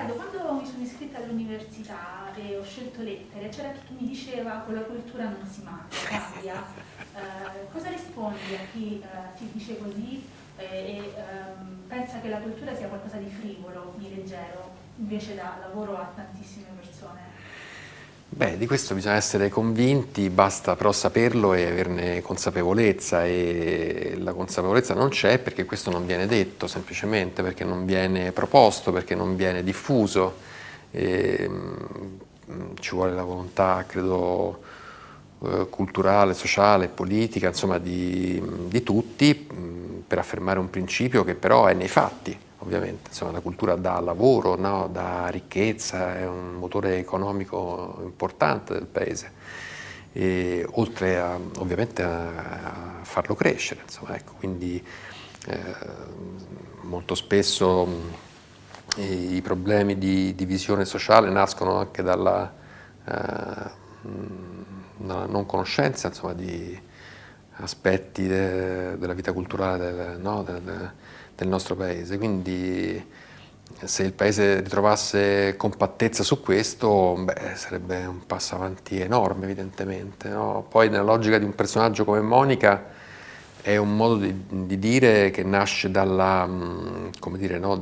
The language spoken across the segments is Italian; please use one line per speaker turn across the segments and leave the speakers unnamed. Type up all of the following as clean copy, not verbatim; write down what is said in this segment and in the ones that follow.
Riccardo, quando mi sono iscritta all'università e ho scelto lettere, c'era chi mi diceva con la cultura non si mangia, cambia. Cosa rispondi a chi ti dice così pensa che la cultura sia qualcosa di frivolo, di leggero, invece da lavoro a tantissime persone?
Beh, di questo bisogna essere convinti, basta però saperlo e averne consapevolezza, e la consapevolezza non c'è perché questo non viene detto, semplicemente perché non viene proposto, perché non viene diffuso. Ci vuole la volontà, credo, culturale, sociale, politica, insomma di tutti, per affermare un principio che però è nei fatti. Ovviamente, insomma, la cultura dà lavoro, no? Dà ricchezza, è un motore economico importante del paese, e oltre ovviamente a farlo crescere, insomma, ecco, quindi eh, molto spesso i problemi di divisione sociale nascono anche dalla non conoscenza, insomma, di aspetti della vita culturale no, del nostro paese. Quindi se il paese ritrovasse compattezza su questo, beh, sarebbe un passo avanti enorme, evidentemente, no? Poi nella logica di un personaggio come Monica è un modo di dire che nasce come dire, no?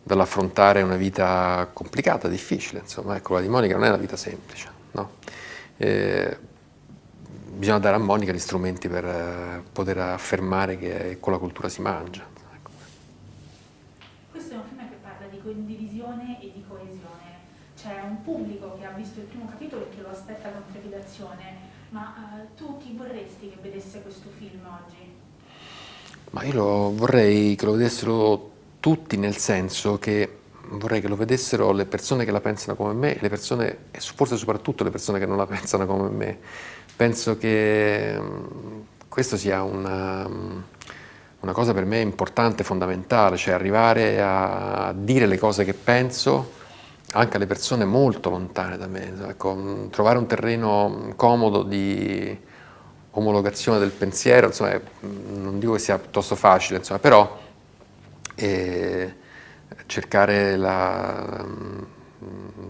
Dall'affrontare una vita complicata, difficile, insomma, ecco, quella di Monica non è una vita semplice, no? Eh, Bisogna dare a Monica gli strumenti per poter affermare che con la cultura si mangia. Ecco.
Questo è un film che parla di condivisione e di coesione. C'è un pubblico che ha visto il primo capitolo e che lo aspetta con trepidazione, ma tu chi vorresti che vedesse questo film oggi?
Ma vorrei che lo vedessero tutti, nel senso che vorrei che lo vedessero le persone che la pensano come me, le persone, e forse soprattutto le persone che non la pensano come me. Penso che questo sia una cosa per me importante, fondamentale, cioè arrivare a dire le cose che penso anche alle persone molto lontane da me. Ecco, trovare un terreno comodo di omologazione del pensiero, insomma, non dico che sia piuttosto facile, insomma, però eh, cercare la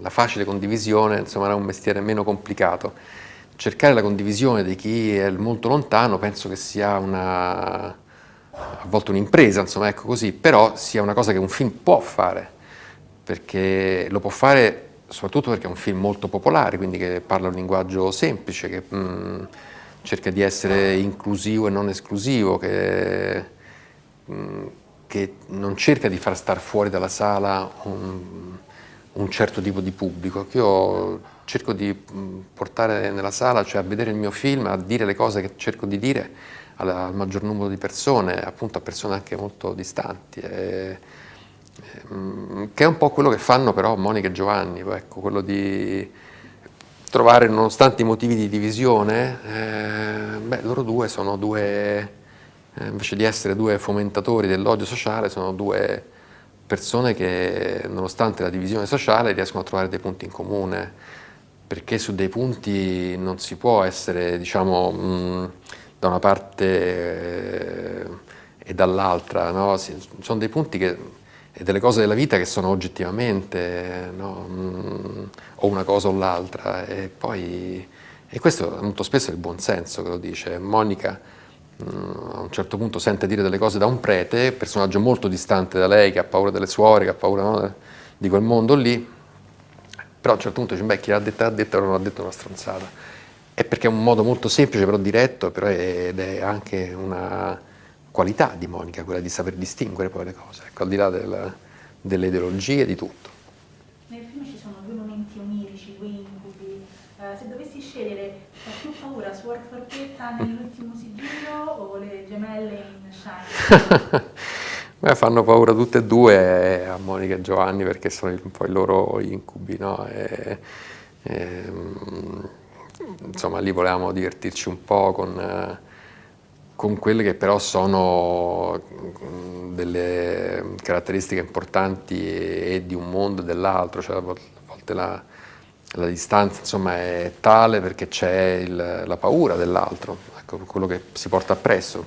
facile condivisione, insomma, era un mestiere meno complicato. Cercare la condivisione di chi è molto lontano penso che sia a volte un'impresa, insomma, ecco così, però sia una cosa che un film può fare, perché lo può fare soprattutto perché è un film molto popolare, quindi che parla un linguaggio semplice, che cerca di essere inclusivo e non esclusivo, che non cerca di far star fuori dalla sala un certo tipo di pubblico, che io cerco di portare nella sala, cioè a vedere il mio film, a dire le cose che cerco di dire al maggior numero di persone, appunto a persone anche molto distanti. Che è un po' quello che fanno però Monica e Giovanni, ecco, quello di trovare, nonostante i motivi di divisione, beh, loro due sono due, invece di essere due fomentatori dell'odio sociale, sono due persone che, nonostante la divisione sociale, riescono a trovare dei punti in comune, perché su dei punti non si può essere, diciamo, da una parte e dall'altra, no? Sono dei punti e delle cose della vita che sono oggettivamente, no? O una cosa o l'altra, e questo molto spesso è il buon senso che lo dice. Monica a un certo punto sente dire delle cose da un prete, personaggio molto distante da lei, che ha paura delle suore, che ha paura, no, di quel mondo lì, però a un certo punto dice, beh, chi l'ha detta non ha detto una stronzata. È perché è un modo molto semplice, però diretto, ed è anche una qualità di Monica, quella di saper distinguere poi le cose, ecco, al di là delle ideologie, di tutto.
Nel film ci sono due momenti onirici, due incubi. Se dovessi scegliere, fa più paura Suor Forchetta nell'ultimo sigillo o le gemelle in Shining?
Beh, fanno paura tutte e due a Monica e Giovanni perché sono un po' i loro incubi, no? E, insomma, lì volevamo divertirci un po' con quelle che però sono delle caratteristiche importanti e di un mondo e dell'altro, cioè a volte la distanza, insomma, è tale perché c'è la paura dell'altro, ecco, ecco, quello che si porta appresso.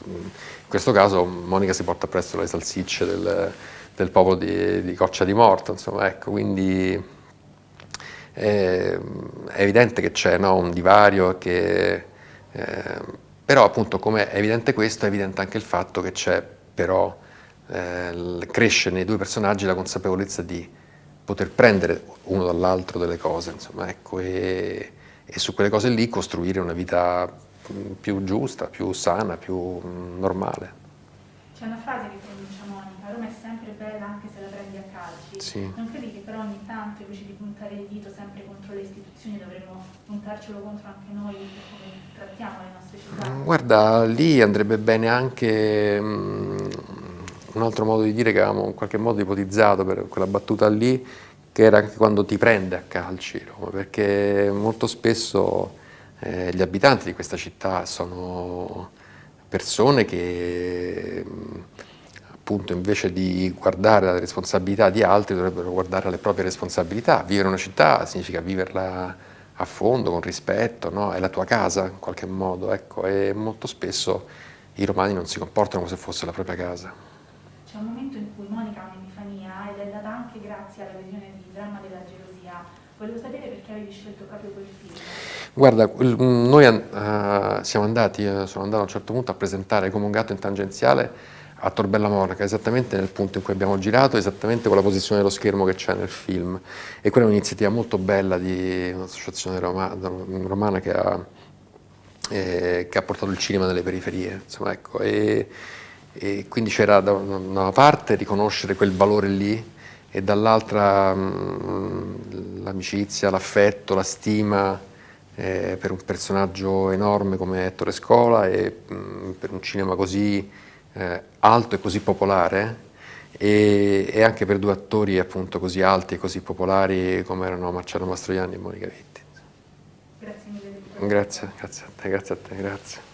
In questo caso Monica si porta appresso le salsicce del popolo di Coccia di Morto, insomma, ecco, quindi è evidente che c'è, no, un divario però appunto come è evidente questo, è evidente anche il fatto che c'è però cresce nei due personaggi la consapevolezza di poter prendere uno dall'altro delle cose, insomma, ecco, e su quelle cose lì costruire una vita più giusta, più sana, più normale.
C'è una frase che pronuncia Monica: Roma è sempre bella anche se la prendi a calci.
Sì.
Non credi che però ogni tanto, invece di puntare il dito sempre contro le istituzioni, dovremmo puntarcelo contro anche noi per come trattiamo le nostre città?
Guarda, lì andrebbe bene anche un altro modo di dire che avevamo in qualche modo ipotizzato per quella battuta lì, che era anche quando ti prende a calci Roma, perché molto spesso gli abitanti di questa città sono persone che appunto invece di guardare alle responsabilità di altri dovrebbero guardare alle proprie responsabilità. Vivere una città significa viverla a fondo, con rispetto, no? È la tua casa in qualche modo, ecco, e molto spesso i romani non si comportano come se fosse la propria casa.
C'è un momento in cui Monica ha un'epifania ed è data anche grazie alla visione di Dramma della gelosia. Volevo sapere perché avevi scelto proprio quel film.
Guarda, noi siamo andati, sono andato a un certo punto a presentare Come un gatto in tangenziale a Tor Bella Monaca, esattamente nel punto in cui abbiamo girato, esattamente con la posizione dello schermo che c'è nel film. E quella è un'iniziativa molto bella di un'associazione romana che ha portato il cinema nelle periferie, insomma, ecco. E quindi c'era da una parte riconoscere quel valore lì e dall'altra l'amicizia, l'affetto, la stima per un personaggio enorme come Ettore Scola e per un cinema così alto e così popolare e anche per due attori appunto così alti e così popolari come erano Marcello Mastroianni e Monica Vitti.
Grazie mille.
Grazie a te, grazie.